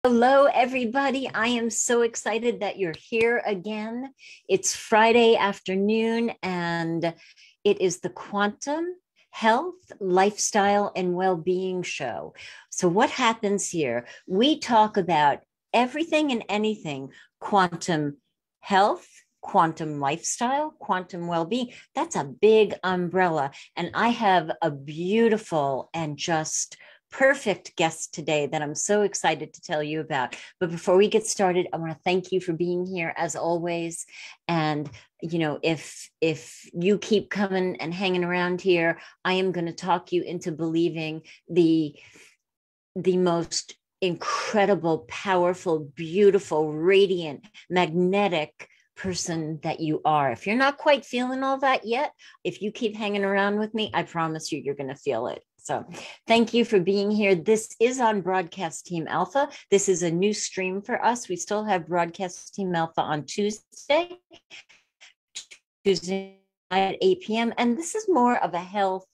Hello, everybody. I am so excited that you're here again. It's Friday afternoon, and it is the Quantum Health, Lifestyle, and Wellbeing Show. So what happens here? We talk about everything and anything quantum health, quantum lifestyle, quantum well-being. That's a big umbrella. And I have a beautiful and just perfect guest today that I'm so excited to tell you about. But before we get started, I want to thank you for being here as always. And you know, if you keep coming and hanging around here, I am going to talk you into believing the most incredible, powerful, beautiful, radiant, magnetic person that you are. If you're not quite feeling all that yet, if you keep hanging around with me, I promise you're going to feel it. So thank you for being here. This is on Broadcast Team Alpha. This is a new stream for us. We still have Broadcast Team Alpha on Tuesday night at 8 p.m. And this is more of a health,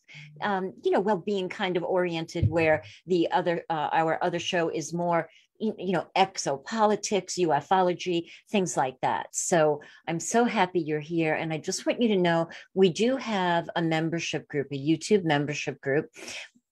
well-being kind of oriented, where the other, our other show is more, exopolitics, ufology, things like that. So I'm so happy you're here. And I just want you to know, we do have a membership group, a YouTube membership group.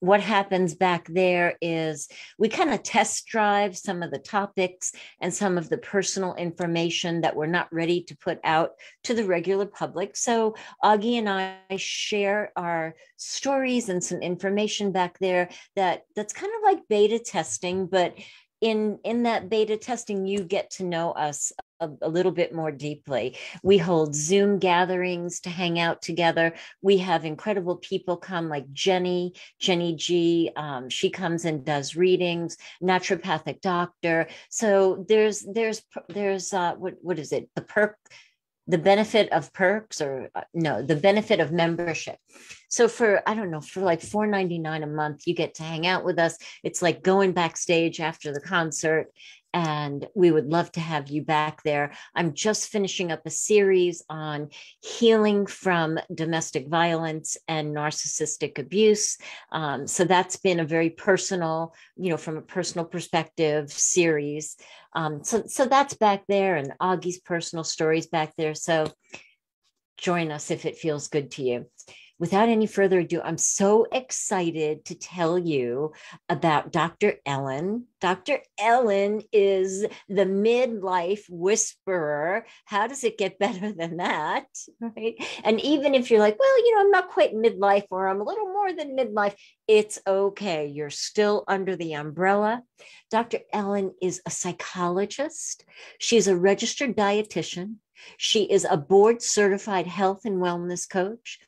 What happens back there is we kind of test drive some of the topics and some of the personal information that we're not ready to put out to the regular public. So Augie and I share our stories and some information back there that's kind of like beta testing, but in that beta testing, you get to know us a little bit more deeply. We hold Zoom gatherings to hang out together. We have incredible people come, like Jenny G. She comes and does readings, naturopathic doctor. So there's what is it? The benefit of perks, or no, the benefit of membership. So for like $4.99 a month, you get to hang out with us. It's like going backstage after the concert, and we would love to have you back there. I'm just finishing up a series on healing from domestic violence and narcissistic abuse. So that's been a very personal, from a personal perspective series. So that's back there, and Augie's personal stories back there. So join us if it feels good to you. Without any further ado, I'm so excited to tell you about Dr. Ellen. Dr. Ellen is the Midlife Whisperer. How does it get better than that, right? And even if you're like, well, I'm not quite midlife, or I'm a little more than midlife, it's okay. You're still under the umbrella. Dr. Ellen is a psychologist. She's a registered dietitian. She is a board-certified health and wellness coach.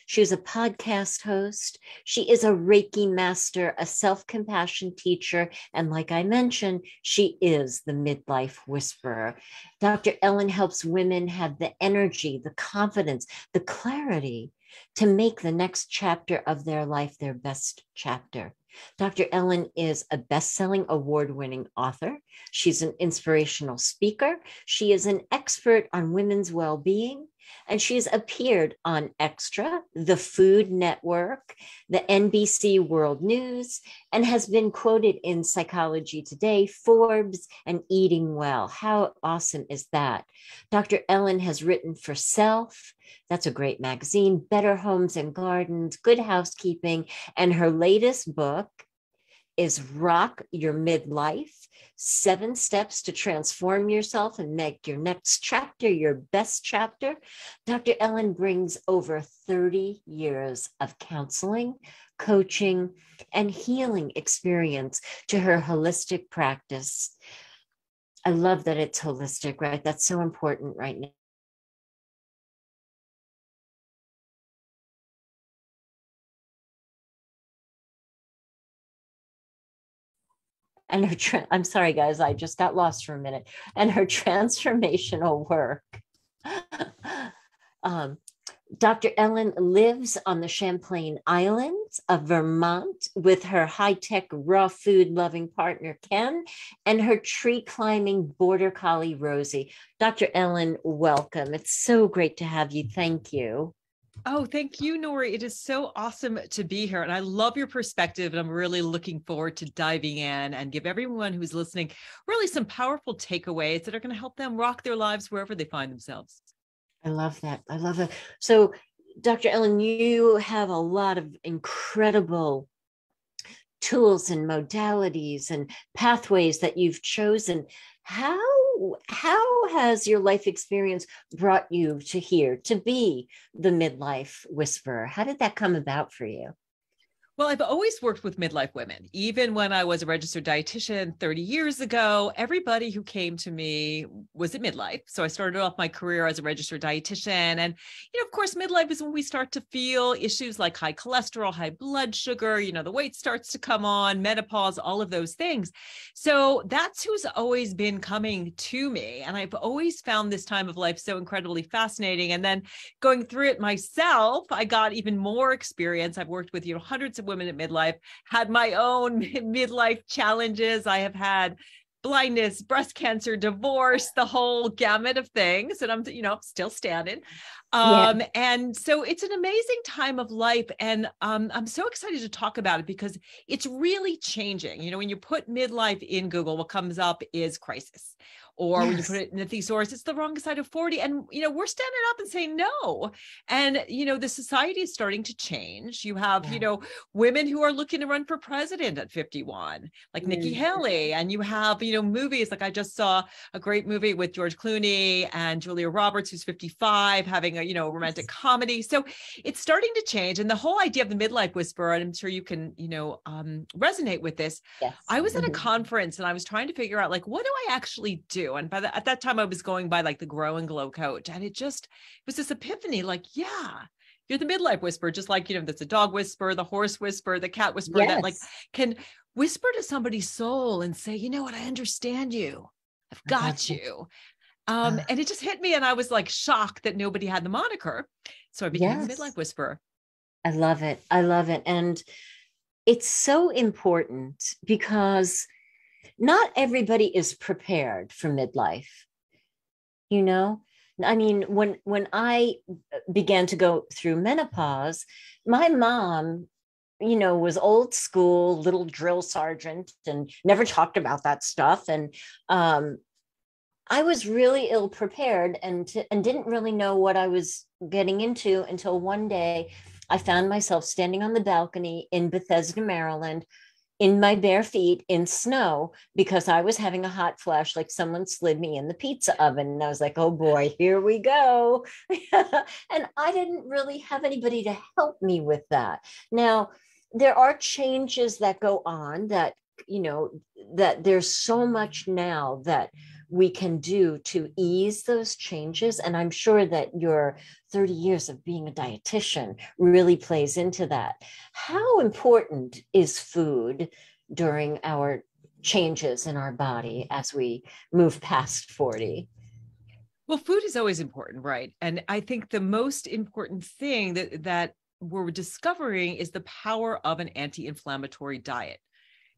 She's a podcast host. She is a Reiki master, a self-compassion teacher. And like I mentioned, she is the Midlife Whisperer. Dr. Ellen helps women have the energy, the confidence, the clarity to make the next chapter of their life their best chapter. Dr. Ellen is a bestselling, award-winning author. She's an inspirational speaker. She is an expert on women's well-being. And she's appeared on Extra, the Food Network, the NBC World News, and has been quoted in Psychology Today, Forbes, and Eating Well. How awesome is that? Dr. Ellen has written for Self. That's a great magazine, Better Homes and Gardens, Good Housekeeping, and her latest book is Rock Your Midlife, 7 Steps to Transform Yourself and Make Your Next Chapter Your Best Chapter. Dr. Ellen brings over 30 years of counseling, coaching, and healing experience to her holistic practice. I love that it's holistic, right? That's so important right now. And I'm sorry, guys, I just got lost for a minute. And her transformational work. Dr. Ellen lives on the Champlain Islands of Vermont with her high-tech raw food loving partner, Ken, and her tree climbing border collie, Rosie. Dr. Ellen, welcome. It's so great to have you. Thank you. Oh, thank you, Nori. It is so awesome to be here. And I love your perspective. And I'm really looking forward to diving in and give everyone who's listening really some powerful takeaways that are going to help them rock their lives wherever they find themselves. I love that. I love it. So, Dr. Ellen, you have a lot of incredible tools and modalities and pathways that you've chosen. How has your life experience brought you to here to be the Midlife Whisperer? How did that come about for you? Well, I've always worked with midlife women. Even when I was a registered dietitian 30 years ago, everybody who came to me was at midlife. So I started off my career as a registered dietitian. And, of course, midlife is when we start to feel issues like high cholesterol, high blood sugar, the weight starts to come on, menopause, all of those things. So that's who's always been coming to me. And I've always found this time of life so incredibly fascinating. And then going through it myself, I got even more experience. I've worked with, hundreds of women at midlife, had my own midlife challenges. I have had blindness, breast cancer, divorce, the whole gamut of things. And I'm, still standing. And so it's an amazing time of life. And I'm so excited to talk about it because it's really changing. When you put midlife in Google, what comes up is crisis. Or when you put it in the thesaurus, it's the wrong side of 40. And, we're standing up and saying no. And, the society is starting to change. You have, women who are looking to run for president at 51, like Nikki Haley. And you have, movies like I just saw a great movie with George Clooney and Julia Roberts, who's 55, having a, romantic comedy. So it's starting to change. And the whole idea of the Midlife Whisperer, and I'm sure you can, resonate with this. Yes. I was at a conference and I was trying to figure out, like, what do I actually do? And at that time I was going by like the Grow and Glow coach. And it was this epiphany, like, yeah, you're the midlife whisperer, just like, there's a dog whisperer, the horse whisperer, the cat whisperer that like can whisper to somebody's soul and say, what, I understand you. I've got you. And it just hit me. And I was like shocked that nobody had the moniker. So I became the Midlife Whisperer. I love it. I love it. And it's so important because not everybody is prepared for midlife. I mean, when I began to go through menopause, my mom, was old school, little drill sergeant and never talked about that stuff. And I was really ill prepared and didn't really know what I was getting into until one day I found myself standing on the balcony in Bethesda, Maryland, in my bare feet in snow because I was having a hot flash, like someone slid me in the pizza oven. And I was like, oh boy, here we go. And I didn't really have anybody to help me with that. Now, there are changes that go on that, that there's so much now that we can do to ease those changes. And I'm sure that your 30 years of being a dietitian really plays into that. How important is food during our changes in our body as we move past 40? Well, food is always important, right? And I think the most important thing that we're discovering is the power of an anti-inflammatory diet.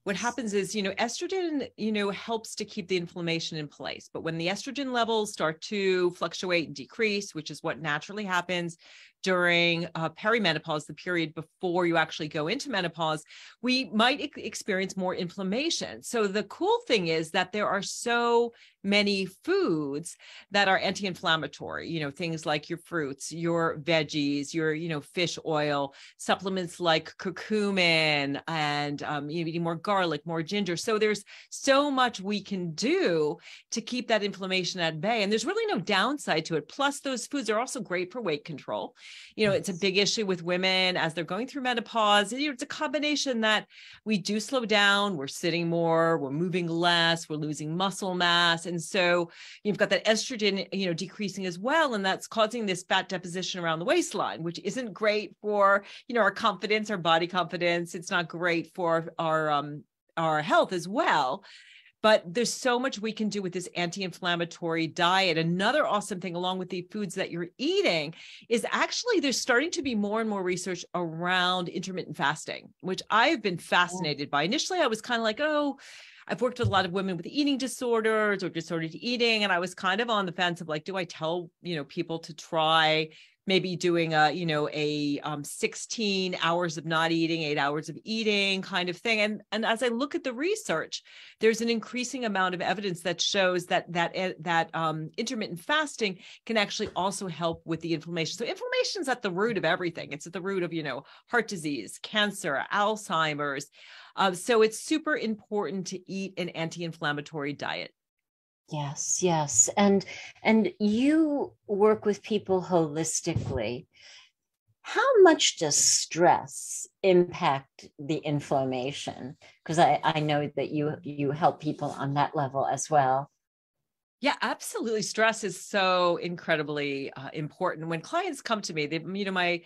what happens is, estrogen, helps to keep the inflammation in place. But when the estrogen levels start to fluctuate and decrease, which is what naturally happens during perimenopause, the period before you actually go into menopause, we might experience more inflammation. So the cool thing is that there are so many foods that are anti-inflammatory, things like your fruits, your veggies, your, fish oil, supplements like curcumin, and eating more garlic, more ginger. So there's so much we can do to keep that inflammation at bay. And there's really no downside to it. Plus, those foods are also great for weight control. It's a big issue with women as they're going through menopause. It's a combination that we do slow down, we're sitting more, we're moving less, we're losing muscle mass. And so you've got that estrogen, decreasing as well. And that's causing this fat deposition around the waistline, which isn't great for, our confidence, our body confidence. It's not great for our health as well. But there's so much we can do with this anti-inflammatory diet. Another awesome thing, along with the foods that you're eating, is actually there's starting to be more and more research around intermittent fasting, which I've been fascinated by. Initially, I was kind of like, oh, I've worked with a lot of women with eating disorders or disordered eating. And I was kind of on the fence of like, do I tell, people to try maybe doing a 16 hours of not eating, 8 hours of eating kind of thing. And as I look at the research, there's an increasing amount of evidence that shows that intermittent fasting can actually also help with the inflammation. So inflammation is at the root of everything. It's at the root of, heart disease, cancer, Alzheimer's. So it's super important to eat an anti-inflammatory diet. Yes, yes. And you work with people holistically. How much does stress impact the inflammation? Because I know that you help people on that level as well. Yeah, absolutely. Stress is so incredibly important. When clients come to me, my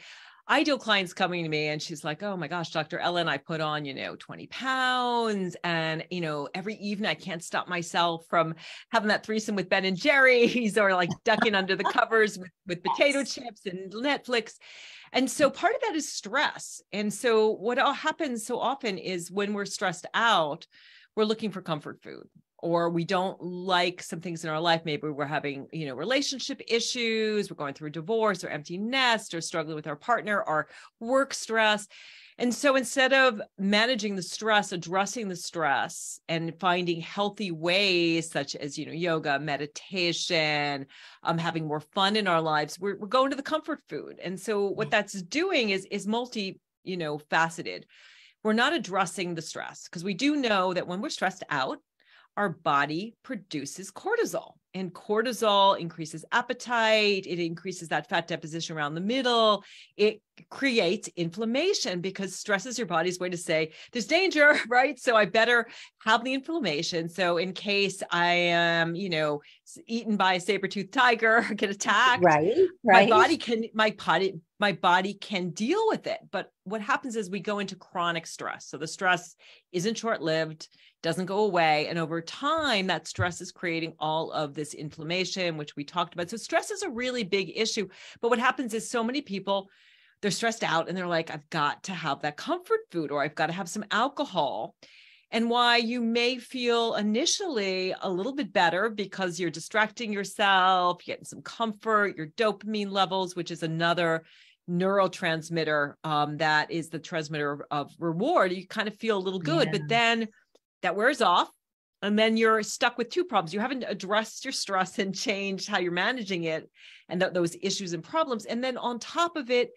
ideal clients coming to me and she's like, oh my gosh, Dr. Ellen, I put on, 20 pounds. And, every evening I can't stop myself from having that threesome with Ben and Jerry's or like ducking under the covers with potato chips and Netflix. And so part of that is stress. And so what happens so often is when we're stressed out, we're looking for comfort food. Or we don't like some things in our life. Maybe we're having, relationship issues, we're going through a divorce or empty nest or struggling with our partner or work stress. And so instead of managing the stress, addressing the stress and finding healthy ways such as, yoga, meditation, having more fun in our lives, we're going to the comfort food. And so what that's doing is multi, faceted. We're not addressing the stress because we do know that when we're stressed out, our body produces cortisol, and cortisol increases appetite. It increases that fat deposition around the middle. It creates inflammation because stress is your body's way to say there's danger, right? So I better have the inflammation. So in case I am, eaten by a saber-toothed tiger, get attacked, right. my body can deal with it. But what happens is we go into chronic stress. So the stress isn't short-lived, doesn't go away. And over time, that stress is creating all of this inflammation, which we talked about. So stress is a really big issue. But what happens is so many people, they're stressed out and they're like, I've got to have that comfort food, or I've got to have some alcohol. And why you may feel initially a little bit better because you're distracting yourself, getting some comfort, your dopamine levels, which is another neurotransmitter that is the transmitter of reward. You kind of feel a little good, but then that wears off. And then you're stuck with two problems. You haven't addressed your stress and changed how you're managing it and those issues and problems. And then on top of it,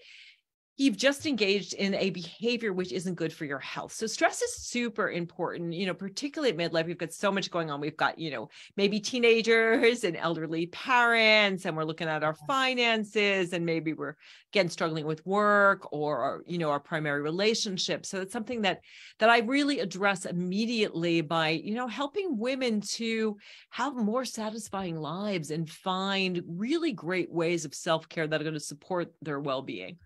you've just engaged in a behavior which isn't good for your health. So stress is super important, particularly at midlife. We've got so much going on. We've got, maybe teenagers and elderly parents, and we're looking at our finances, and maybe we're, again, struggling with work or, our primary relationship. So it's something that I really address immediately by, helping women to have more satisfying lives and find really great ways of self-care that are going to support their well-being.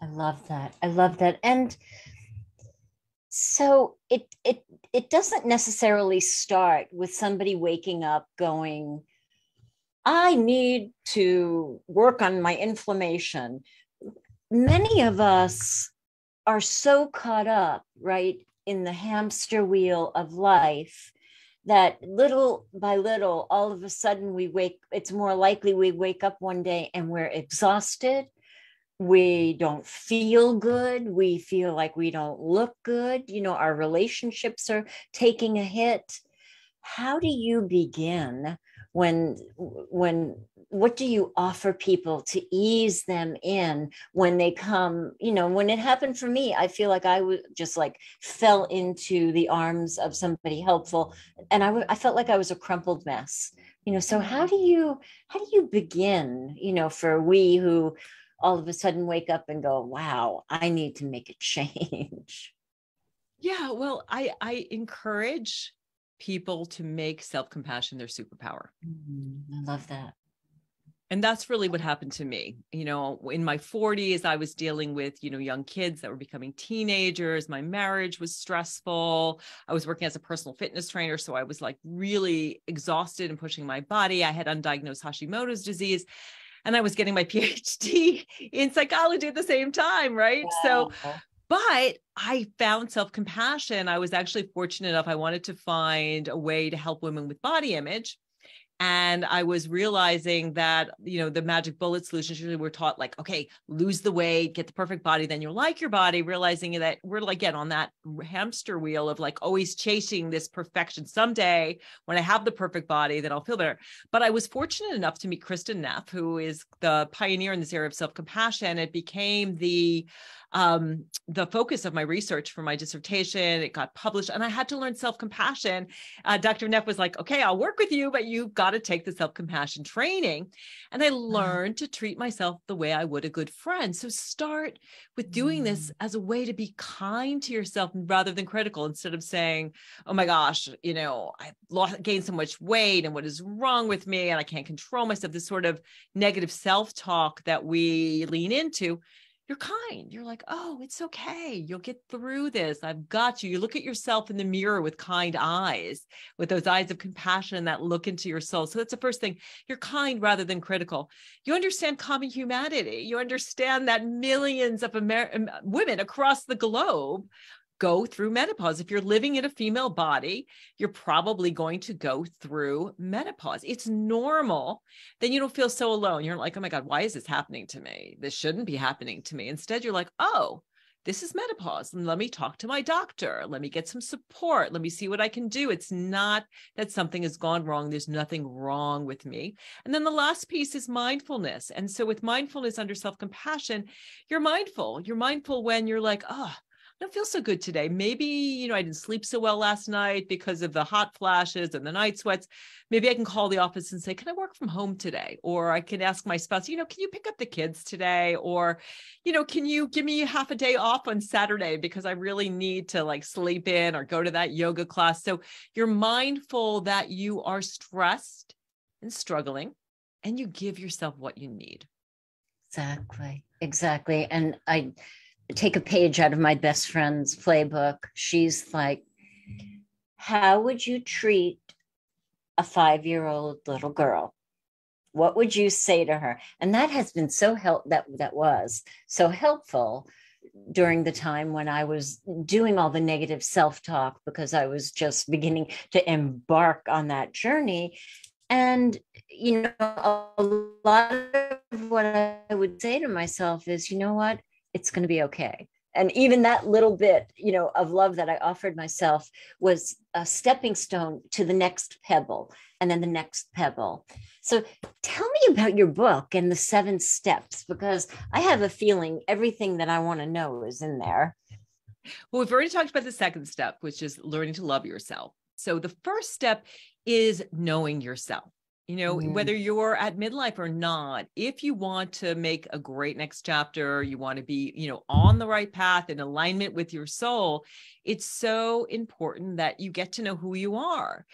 I love that. I love that. And so it doesn't necessarily start with somebody waking up going, I need to work on my inflammation. Many of us are so caught up, right, in the hamster wheel of life, that little by little, all of a sudden it's more likely we wake up one day and we're exhausted. We don't feel good. We feel like we don't look good. Our relationships are taking a hit. How do you begin what do you offer people to ease them in when they come? When it happened for me, I feel like I was just like fell into the arms of somebody helpful, and I felt like I was a crumpled mess. So how do you begin, for we who all of a sudden wake up and go, wow, I need to make a change? Yeah, well, I encourage people to make self-compassion their superpower. I love that. And that's really what happened to me. In my 40s, I was dealing with, young kids that were becoming teenagers. My marriage was stressful. I was working as a personal fitness trainer. So I was like really exhausted and pushing my body. I had undiagnosed Hashimoto's disease, and I was getting my PhD in psychology at the same time. Right. Wow. But I found self-compassion. I was actually fortunate enough. I wanted to find a way to help women with body image. And I was realizing that, the magic bullet solutions usually we're taught like, okay, lose the weight, get the perfect body, then you'll like your body, realizing that we're like, again, on that hamster wheel of like always chasing this perfection. Someday when I have the perfect body, then I'll feel better. But I was fortunate enough to meet Kristen Neff, who is the pioneer in this area of self-compassion. It became the focus of my research for my dissertation. It got published, and I had to learn self-compassion. Dr. Neff was like, okay, I'll work with you, but you've got to take the self-compassion training. And I learned to treat myself the way I would a good friend. So start with doing this as a way to be kind to yourself rather than critical, instead of saying, oh my gosh, I've gained so much weight and what is wrong with me? And I can't control myself. This sort of negative self-talk that we lean into. You're kind. You're like, oh, it's okay. You'll get through this. I've got you. You look at yourself in the mirror with kind eyes, with those eyes of compassion that look into your soul. So that's the first thing. You're kind rather than critical. You understand common humanity. You understand that millions of women across the globe go through menopause. If you're living in a female body, you're probably going to go through menopause. It's normal. Then you don't feel so alone. You're like, oh my God, why is this happening to me? This shouldn't be happening to me. Instead, you're like, oh, this is menopause. And let me talk to my doctor. Let me get some support. Let me see what I can do. It's not that something has gone wrong. There's nothing wrong with me. And then the last piece is mindfulness. And so with mindfulness under self-compassion, you're mindful. You're mindful when you're like, oh, I don't feel so good today. Maybe, I didn't sleep so well last night because of the hot flashes and the night sweats. Maybe I can call the office and say, can I work from home today? Or I can ask my spouse, can you pick up the kids today? Or, can you give me half a day off on Saturday because I really need to like sleep in or go to that yoga class. So you're mindful that you are stressed and struggling, and you give yourself what you need. Exactly. And I take a page out of my best friend's playbook. She's like, how would you treat a 5-year-old little girl? What would you say to her? And that has been that was so helpful during the time when I was doing all the negative self-talk, because I was just beginning to embark on that journey. And, a lot of what I would say to myself is, what? It's going to be okay. And even that little bit, of love that I offered myself was a stepping stone to the next pebble, and then the next pebble. So tell me about your book and the 7 steps, because I have a feeling everything that I want to know is in there. Well, we've already talked about the second step, which is learning to love yourself. So the first step is knowing yourself. Whether you're at midlife or not, if you want to make a great next chapter, you want to be, on the right path in alignment with your soul, it's so important that you get to know who you are.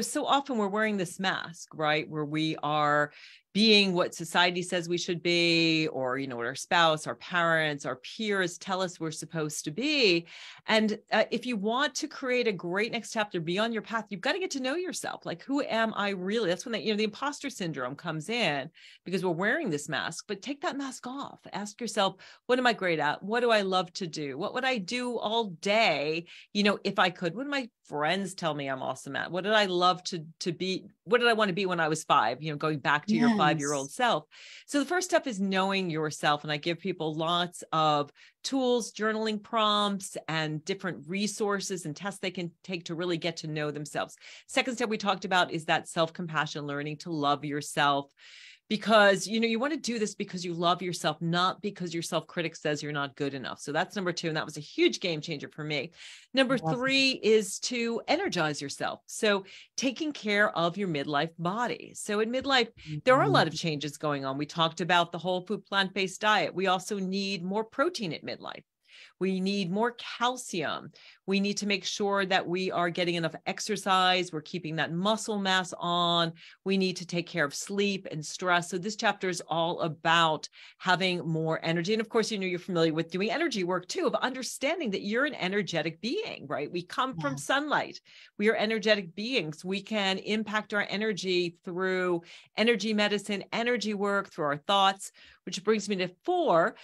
So often we're wearing this mask, right? Where we are, being what society says we should be, or, what our spouse, our parents, our peers tell us we're supposed to be. And if you want to create a great next chapter, be on your path, you've got to get to know yourself. Like, who am I really? That's when the imposter syndrome comes in, because we're wearing this mask. But take that mask off. Ask yourself, what am I great at? What do I love to do? What would I do all day? If I could. What do my friends tell me I'm awesome at? What did I love to be? What did I want to be when I was 5? Going back to your 5-year-old self. So the first step is knowing yourself. And I give people lots of tools, journaling prompts, and different resources and tests they can take to really get to know themselves. Second step we talked about is that self-compassion, learning to love yourself. Because, you want to do this because you love yourself, not because your self-critic says you're not good enough. So that's number 2. And that was a huge game changer for me. Number 3 is to energize yourself. So taking care of your midlife body. So in midlife, there are a lot of changes going on. We talked about the whole food plant-based diet. We also need more protein at midlife. We need more calcium. We need to make sure that we are getting enough exercise. We're keeping that muscle mass on. We need to take care of sleep and stress. So this chapter is all about having more energy. And of course, you're familiar with doing energy work too, of understanding that you're an energetic being, right? We come from sunlight. We are energetic beings. We can impact our energy through energy medicine, energy work, through our thoughts, which brings me to 4,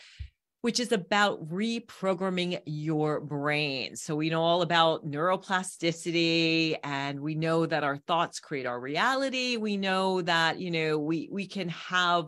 which is about reprogramming your brain. So we know all about neuroplasticity, and we know that our thoughts create our reality. We know that, we can have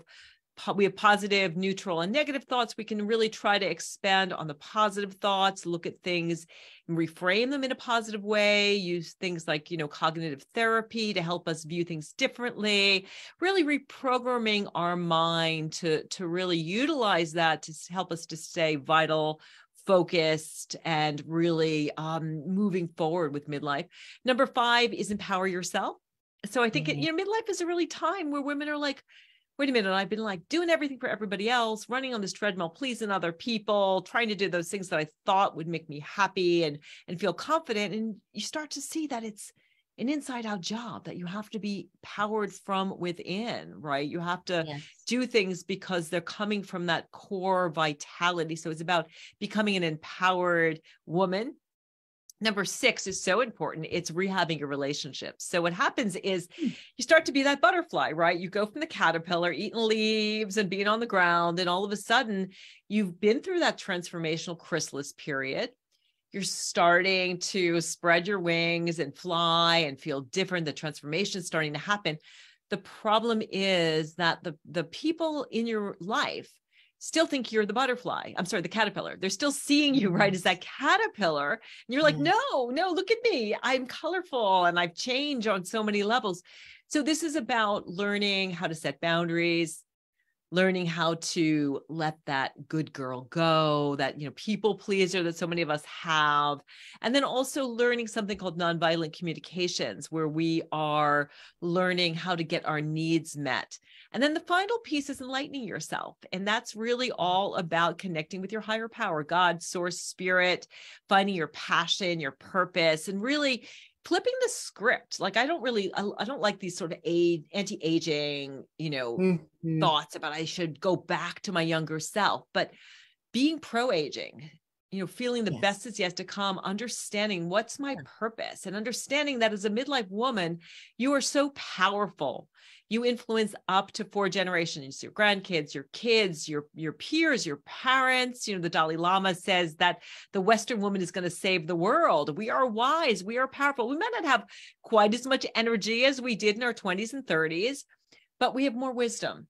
positive, neutral, and negative thoughts. We can really try to expand on the positive thoughts, look at things and reframe them in a positive way, use things like, cognitive therapy to help us view things differently, really reprogramming our mind to really utilize that to help us to stay vital, focused, and really moving forward with midlife. Number 5 is empower yourself. So I think, midlife is a really time where women are like, wait a minute, I've been like doing everything for everybody else, running on this treadmill, pleasing other people, trying to do those things that I thought would make me happy and feel confident. And you start to see that it's an inside out job, that you have to be powered from within, right? You have to do things because they're coming from that core vitality. So it's about becoming an empowered woman. Number 6 is so important. It's rehabbing your relationships. So what happens is you start to be that butterfly, right? You go from the caterpillar, eating leaves and being on the ground. And all of a sudden you've been through that transformational chrysalis period. You're starting to spread your wings and fly and feel different. The transformation is starting to happen. The problem is that the people in your life still think you're the butterfly. I'm sorry, the caterpillar. They're still seeing you, right, as that caterpillar. And you're like, no, look at me. I'm colorful and I've changed on so many levels. So this is about learning how to set boundaries, learning how to let that good girl go, that, people pleaser that so many of us have. And then also learning something called nonviolent communications, where we are learning how to get our needs met. And then the final piece is enlightening yourself. And that's really all about connecting with your higher power, God, source, spirit, finding your passion, your purpose, and really flipping the script. Like, I don't like these sort of anti-aging, thoughts about I should go back to my younger self, but being pro-aging, feeling the best is yet to come, understanding what's my purpose, and understanding that as a midlife woman, you are so powerful. You influence up to 4 generations, your grandkids, your kids, your peers, your parents. The Dalai Lama says that the Western woman is going to save the world. We are wise. We are powerful. We might not have quite as much energy as we did in our 20s and 30s, but we have more wisdom.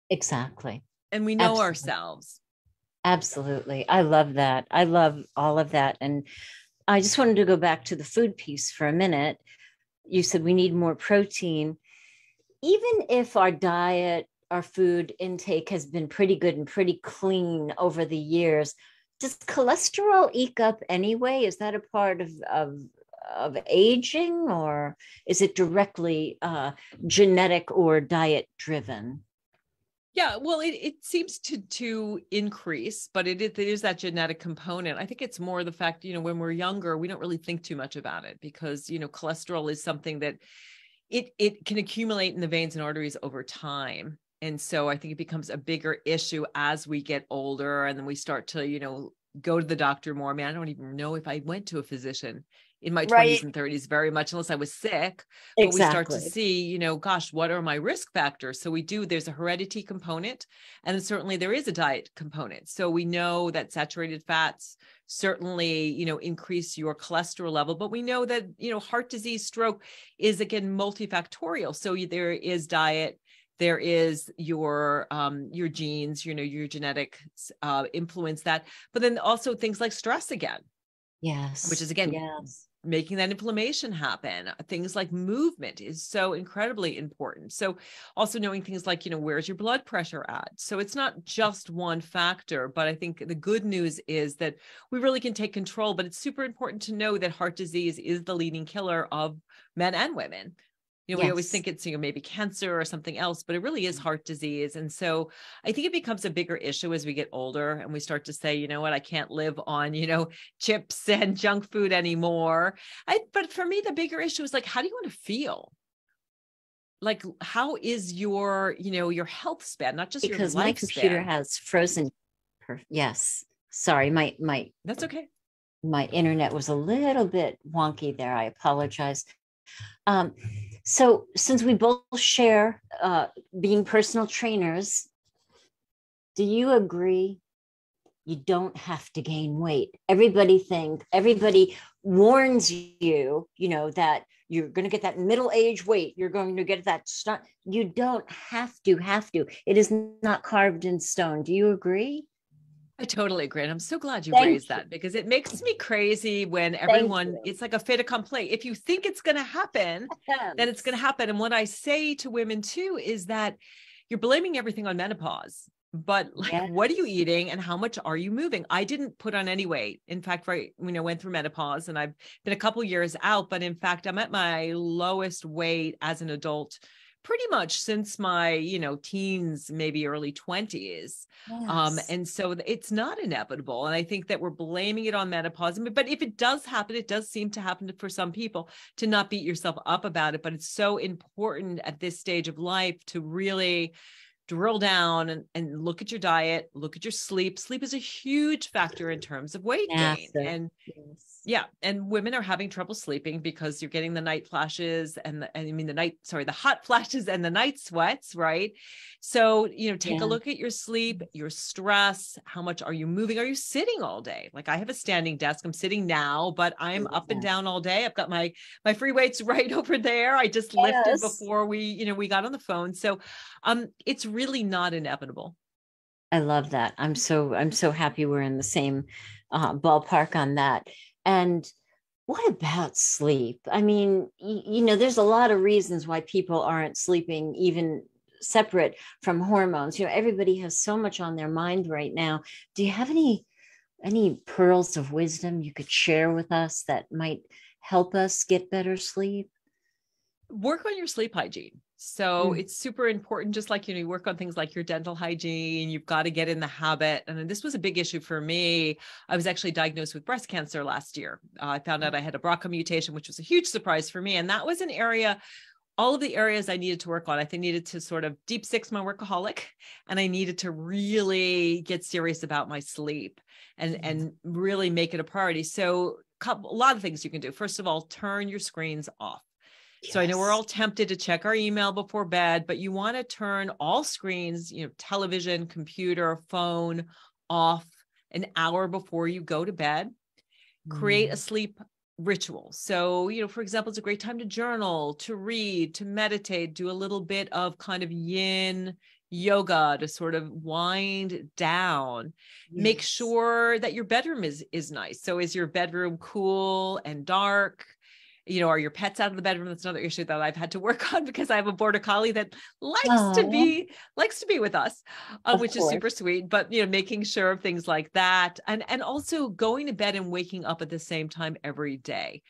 Exactly. And we know ourselves. Absolutely. I love that. I love all of that. And I just wanted to go back to the food piece for a minute. You said we need more protein. Even if our diet, our food intake has been pretty good and pretty clean over the years, does cholesterol eke up anyway? Is that a part of aging, or is it directly genetic or diet driven? Yeah, well, it seems to increase, but it is that genetic component. I think it's more the fact, when we're younger, we don't really think too much about it because, cholesterol is something that it can accumulate in the veins and arteries over time. And so I think it becomes a bigger issue as we get older, and then we start to, go to the doctor more. I mean, I don't even know if I went to a physician in my 20s Right. and 30s very much, unless I was sick. But we start to Exactly. see, gosh, what are my risk factors? So there's a heredity component, and certainly there is a diet component. So we know that saturated fats certainly, increase your cholesterol level, but we know that, heart disease, stroke is, again, multifactorial. So there is diet, there is your genes, your genetic influence that, but then also things like stress again, which is, Yes. again, Yes. making that inflammation happen. Things like movement is so incredibly important. So also knowing things like, where's your blood pressure at? So it's not just one factor, but I think the good news is that we really can take control, but it's super important to know that heart disease is the leading killer of men and women. We always think it's, maybe cancer or something else, but it really is heart disease. And so I think it becomes a bigger issue as we get older and we start to say, you know what, I can't live on, chips and junk food anymore. But for me, the bigger issue is like, how do you want to feel? Like, how is your, your health span, not just your Because my computer lifespan? has frozen. Yes. Sorry, That's okay. my internet was a little bit wonky there. I apologize. So since we both share being personal trainers, do you agree you don't have to gain weight? Everybody warns you, that you're going to get that middle-age weight. You're going to get that stuff. You don't have to. It is not carved in stone. Do you agree? I totally agree. And I'm so glad you Thank raised you. that, because it makes me crazy when Thank everyone, you. it's like a fait accompli. If you think it's going to happen, then it's going to happen. And what I say to women too, is that you're blaming everything on menopause, but like, Yes. what are you eating and how much are you moving? I didn't put on any weight. In fact, went through menopause and I've been a couple years out, but in fact, I'm at my lowest weight as an adult pretty much since my, teens, maybe early 20s. Yes. And so it's not inevitable. And I think that we're blaming it on menopause. But if it does happen, it does seem to happen for some people, to not beat yourself up about it. But it's so important at this stage of life to really drill down and look at your diet, look at your sleep. Sleep is a huge factor in terms of weight gain. Massive. And Yes. yeah. And women are having trouble sleeping because you're getting the night flashes the hot flashes and the night sweats, right? So, take a Yeah. look at your sleep, your stress, how much are you moving? Are you sitting all day? Like, I have a standing desk. I'm sitting now, but I'm up and down all day. I've got my free weights right over there. I just lifted Yes. before we got on the phone. So, it's really not inevitable. I love that. I'm so happy we're in the same ballpark on that. And what about sleep? I mean, there's a lot of reasons why people aren't sleeping, even separate from hormones. Everybody has so much on their mind right now. Do you have any pearls of wisdom you could share with us that might help us get better sleep? Work on your sleep hygiene. So it's super important, just like, you work on things like your dental hygiene, you've got to get in the habit. And this was a big issue for me. I was actually diagnosed with breast cancer last year. I found out I had a BRCA mutation, which was a huge surprise for me. And that was an area, all of the areas I needed to work on. I think needed to sort of deep six my workaholic, and I needed to really get serious about my sleep and really make it a priority. So a lot of things you can do. First of all, turn your screens off. So I know we're all tempted to check our email before bed, but you want to turn all screens, television, computer, phone off an hour before you go to bed. Create a sleep ritual. So, for example, it's a great time to journal, to read, to meditate, do a little bit of kind of yin yoga to sort of wind down. Make sure that your bedroom is nice. So is your bedroom cool and dark? Are your pets out of the bedroom? That's another issue that I've had to work on, because I have a border collie that likes to be with us, which is super sweet. But making sure of things like that, and also going to bed and waking up at the same time every day.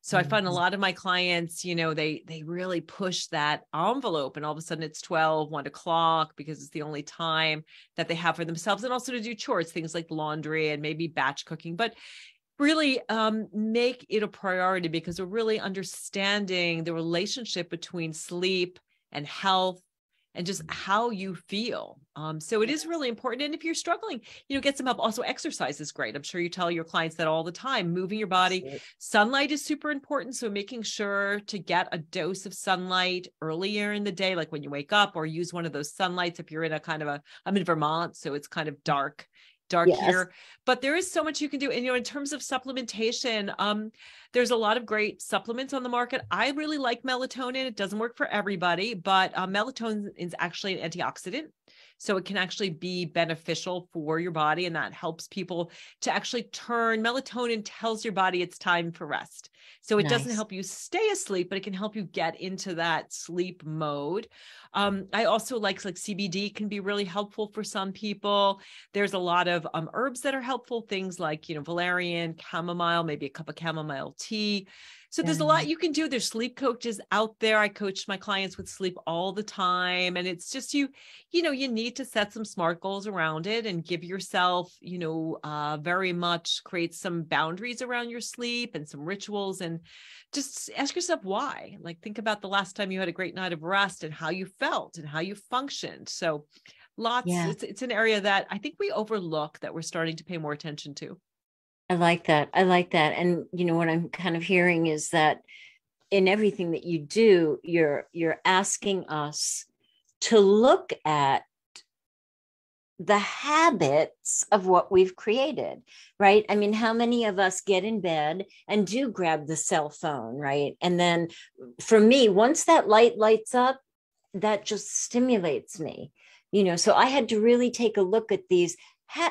So I find a lot of my clients, they really push that envelope, and all of a sudden it's 12, 1 o'clock, because it's the only time that they have for themselves, and also to do chores, things like laundry and maybe batch cooking. But really make it a priority, because we're really understanding the relationship between sleep and health and just how you feel. So it is really important. And if you're struggling, get some help. Also, exercise is great. I'm sure you tell your clients that all the time. Moving your body. Absolutely. Sunlight is super important. So making sure to get a dose of sunlight earlier in the day, like when you wake up, or use one of those sunlights if you're in I'm in Vermont, so it's kind of dark Yes. here, but there is so much you can do. And, in terms of supplementation, there's a lot of great supplements on the market. I really like melatonin. It doesn't work for everybody, but melatonin is actually an antioxidant. So it can actually be beneficial for your body. And that helps people to actually melatonin tells your body it's time for rest. So it doesn't help you stay asleep, but it can help you get into that sleep mode. I also like CBD can be really helpful for some people. There's a lot of herbs that are helpful, things like, valerian, chamomile, maybe a cup of chamomile tea. So there's a lot you can do. There's sleep coaches out there. I coach my clients with sleep all the time. And it's just, you need to set some SMART goals around it and give yourself, very much create some boundaries around your sleep and some rituals, and just ask yourself why. Like, think about the last time you had a great night of rest and how you felt and how you functioned. So it's an area that I think we overlook, that we're starting to pay more attention to. I like that. And what I'm kind of hearing is that in everything that you do, you're asking us to look at the habits of what we've created, right? I mean, how many of us get in bed and do grab the cell phone, right? And then for me, once that light lights up, that just stimulates me, so I had to really take a look at these.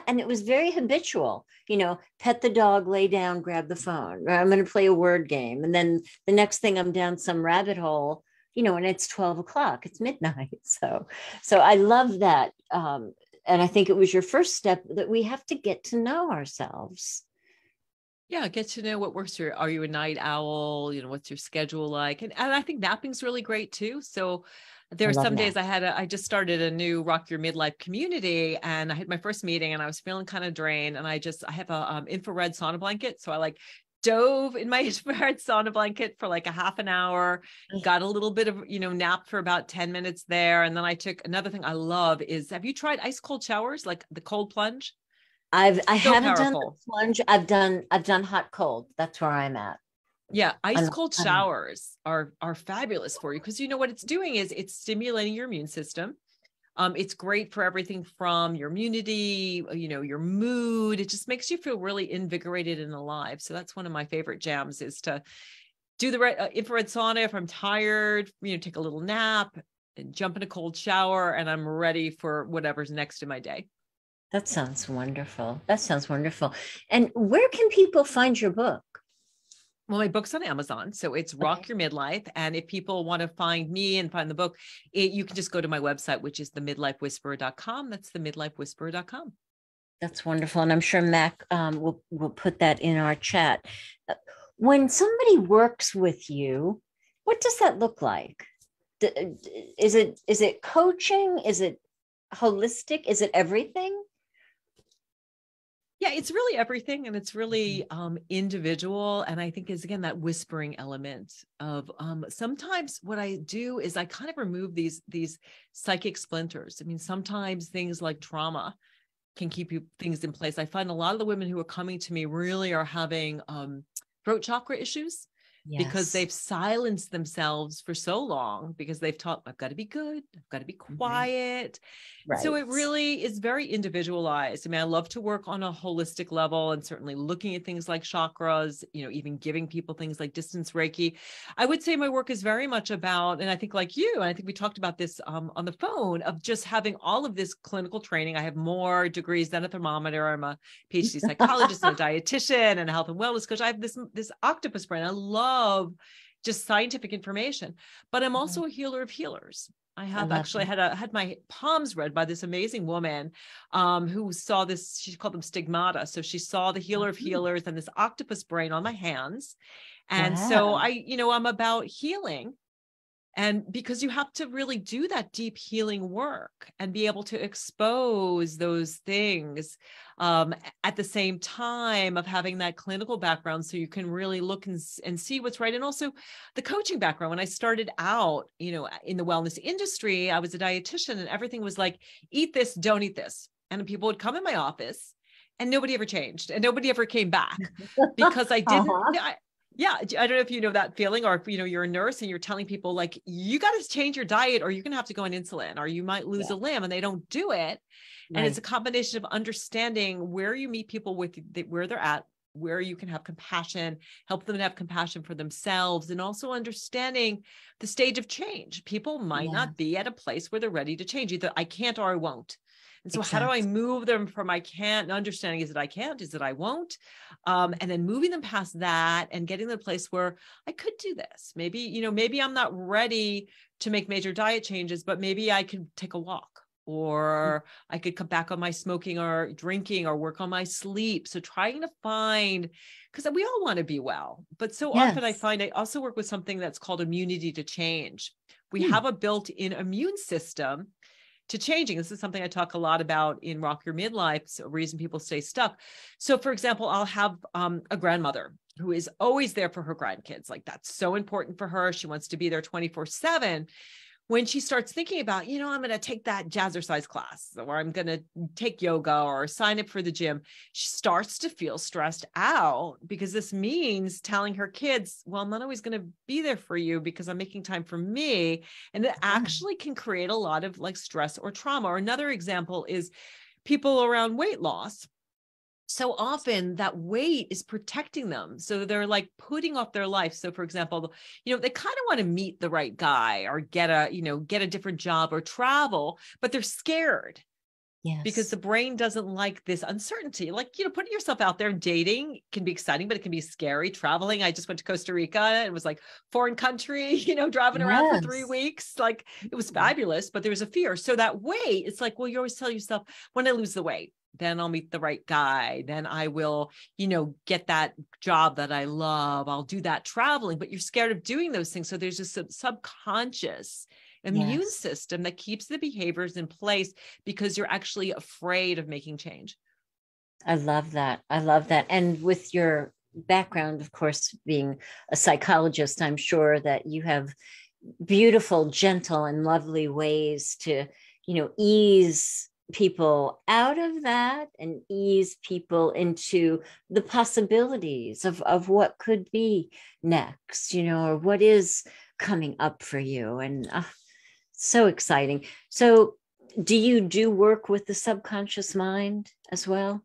And it was very habitual, pet the dog, lay down, grab the phone. I'm going to play a word game. And then the next thing I'm down some rabbit hole, and it's 12 o'clock, it's midnight. So I love that. And I think it was your first step, that we have to get to know ourselves. Yeah, get to know what works for you. Are you a night owl? What's your schedule like? And I think napping's really great too. So there are some days I just started a new Rock Your Midlife community, and I had my first meeting and I was feeling kind of drained. And I have a infrared sauna blanket. So I dove in my infrared sauna blanket for a half an hour, got a little bit of, nap for about 10 minutes there. And then I took another thing I love is, have you tried ice cold showers, like the cold plunge? I haven't done the plunge. I've done hot cold. That's where I'm at. Yeah. Ice cold showers are fabulous for you, because what it's doing is it's stimulating your immune system. It's great for everything from your immunity, your mood. It just makes you feel really invigorated and alive. So that's one of my favorite jams, is to do the infrared sauna if I'm tired, take a little nap and jump in a cold shower, and I'm ready for whatever's next in my day. That sounds wonderful. And where can people find your book? Well, my book's on Amazon, so it's Rock Your Midlife. And if people want to find me and find the book, you can just go to my website, which is themidlifewhisperer.com. That's themidlifewhisperer.com. That's wonderful. And I'm sure Mac will put that in our chat. When somebody works with you, what does that look like? Is it coaching? Is it holistic? Is it everything? Yeah, it's really everything, and it's really individual. And I think is, again, that whispering element of sometimes what I do is I kind of remove these psychic splinters. I mean, sometimes things like trauma can keep things in place. I find a lot of the women who are coming to me really are having throat chakra issues. Yes. Because they've silenced themselves for so long, because they've taught, I've got to be good, I've got to be quiet. Right. So it really is very individualized. I mean, I love to work on a holistic level, and certainly looking at things like chakras, even giving people things like distance Reiki. I would say my work is very much about, and I think like you, and I think we talked about this on the phone, of just having all of this clinical training. I have more degrees than a thermometer. I'm a PhD psychologist and a dietitian and a health and wellness coach. I have this octopus brain. I love just scientific information, but I'm also a healer of healers. I had my palms read by this amazing woman who saw this. She called them stigmata. So she saw the healer of healers and this octopus brain on my hands. And so I'm about healing And because you have to really do that deep healing work and be able to expose those things at the same time of having that clinical background, so you can really look and see what's right. And also the coaching background. When I started out, in the wellness industry, I was a dietitian, and everything was like, eat this, don't eat this. And people would come in my office and nobody ever changed and nobody ever came back because I didn't. Yeah. I don't know if you know that feeling, or if, you're a nurse and you're telling people like, you got to change your diet or you're going to have to go on insulin or you might lose a limb, and they don't do it. And it's a combination of understanding where you meet people with where they're at, where you can have compassion, help them to have compassion for themselves, and also understanding the stage of change. People might not be at a place where they're ready to change. Either I can't or I won't. And so how do I move them from I can't, understanding is it I can't, is it I won't? And then moving them past that and getting to the place where I could do this. Maybe, maybe I'm not ready to make major diet changes, but maybe I could take a walk, or I could cut back on my smoking or drinking, or work on my sleep. So trying to find, because we all want to be well, but so often I find I also work with something that's called immunity to change. We have a built-in immune system to changing. This is something I talk a lot about in Rock Your Midlife. So reason people stay stuck. So for example, I'll have a grandmother who is always there for her grandkids. Like that's so important for her. She wants to be there 24/7. When she starts thinking about, I'm going to take that jazzercise class, or I'm going to take yoga or sign up for the gym, she starts to feel stressed out, because this means telling her kids, well, I'm not always going to be there for you because I'm making time for me. And it actually can create a lot of like stress or trauma. Or another example is people around weight loss. So often that weight is protecting them. So they're like putting off their life. So for example, they kind of want to meet the right guy or get a different job or travel, but they're scared. Yes. Because the brain doesn't like this uncertainty. Like, putting yourself out there, dating can be exciting, but it can be scary. Traveling. I just went to Costa Rica. It was like foreign country, driving around for 3 weeks. Like it was fabulous, but there was a fear. So that weight, it's like, well, you always tell yourself, when I lose the weight, then I'll meet the right guy. Then I will, get that job that I love. I'll do that traveling, but you're scared of doing those things. So there's just a subconscious immune system that keeps the behaviors in place because you're actually afraid of making change. I love that. I love that. And with your background, of course, being a psychologist, I'm sure that you have beautiful, gentle, and lovely ways to, ease people out of that and ease people into the possibilities of what could be next, or what is coming up for you. And so exciting. So do you do work with the subconscious mind as well?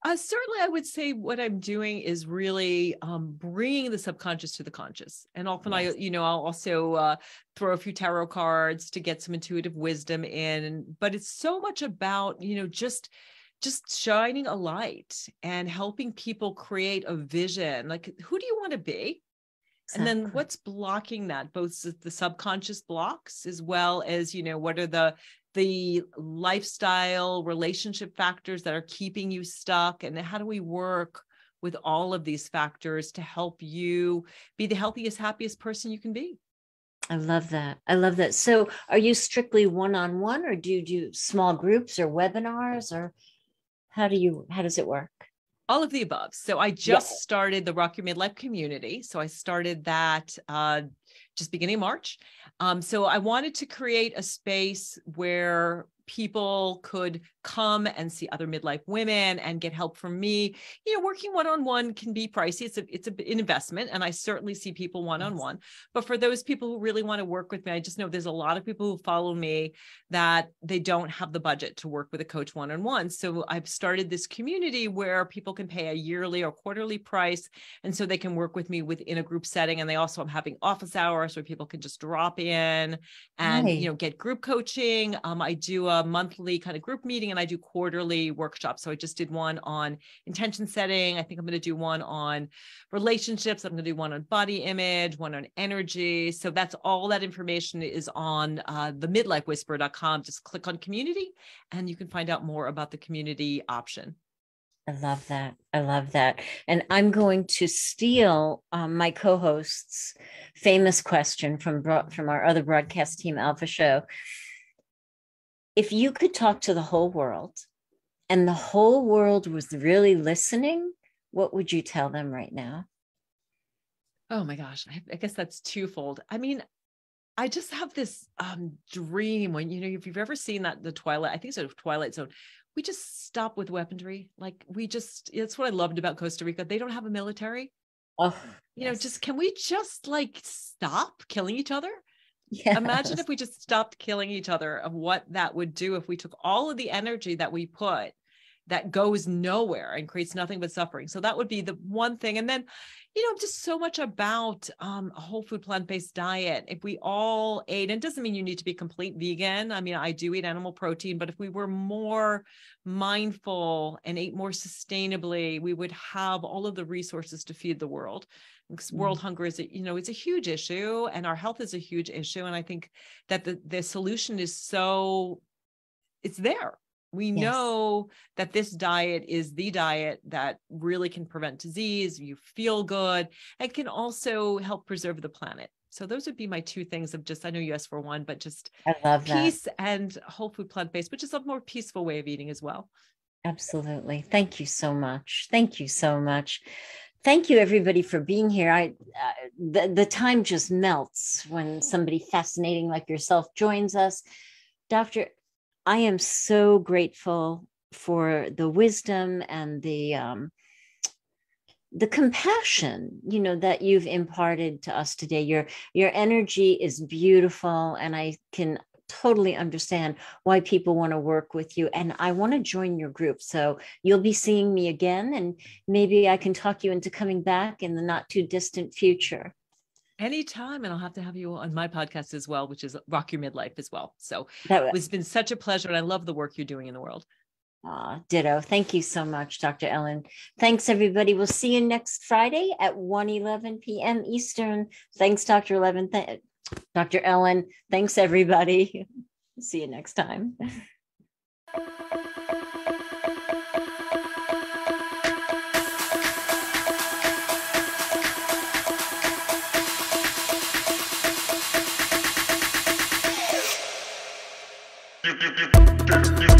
Certainly, I would say what I'm doing is really bringing the subconscious to the conscious. And often I'll also throw a few tarot cards to get some intuitive wisdom in. But it's so much about, just shining a light and helping people create a vision. Like, who do you want to be? Exactly. And then what's blocking that, both the subconscious blocks as well as, what are the lifestyle relationship factors that are keeping you stuck, and how do we work with all of these factors to help you be the healthiest, happiest person you can be. I love that. I love that. So are you strictly one-on-one, or do you do small groups or webinars, or how does it work? All of the above. So I just started the Rock Your Midlife community. So I started that just beginning of March. So I wanted to create a space where people could come and see other midlife women and get help from me. Working one-on-one can be pricey. It's an investment, and I certainly see people one-on-one. But for those people who really want to work with me, I just know there's a lot of people who follow me that they don't have the budget to work with a coach one-on-one. So I've started this community where people can pay a yearly or quarterly price, and so they can work with me within a group setting. And I'm having office hours where people can just drop in and get group coaching. I do a monthly kind of group meeting, and I do quarterly workshops. So I just did one on intention setting. I think I'm going to do one on relationships. I'm going to do one on body image, one on energy. So that's all that information is on the midlifewhisperer.com. Just click on community and you can find out more about the community option. I love that. I love that. And I'm going to steal my co-host's famous question from our other broadcast team, Alpha Show. If you could talk to the whole world and the whole world was really listening, what would you tell them right now? Oh my gosh, I guess that's twofold. I mean, I just have this dream when, if you've ever seen the Twilight, I think it's a Twilight Zone, we just stop with weaponry. Like it's what I loved about Costa Rica. They don't have a military. Oh, yes. Just, can we just like stop killing each other? Yes. Imagine if we just stopped killing each other, of what that would do if we took all of the energy that we put that goes nowhere and creates nothing but suffering. So that would be the one thing. And then, just so much about a whole food plant-based diet. If we all ate, and it doesn't mean you need to be complete vegan. I mean, I do eat animal protein, but if we were more mindful and ate more sustainably, we would have all of the resources to feed the world. World hunger is, it's a huge issue, and our health is a huge issue. And I think that the solution is it's there. We know that this diet is the diet that really can prevent disease. You feel good, and can also help preserve the planet. So those would be my two things of just, I know you asked for one, but just I love peace that. and whole food plant-based, which is a more peaceful way of eating as well. Absolutely. Thank you so much. Thank you so much. Thank you, everybody, for being here. The time just melts when somebody fascinating like yourself joins us. Doctor, I am so grateful for the wisdom and the compassion, that you've imparted to us today. Your energy is beautiful, and I can totally understand why people want to work with you. And I want to join your group. So you'll be seeing me again, and maybe I can talk you into coming back in the not too distant future. Anytime. And I'll have to have you on my podcast as well, which is Rock Your Midlife as well. So it's been such a pleasure. And I love the work you're doing in the world. Ditto. Thank you so much, Dr. Ellen. Thanks, everybody. We'll see you next Friday at 1:11 p.m. Eastern. Thanks, Dr. Dr. Ellen. Thanks, everybody. See you next time. You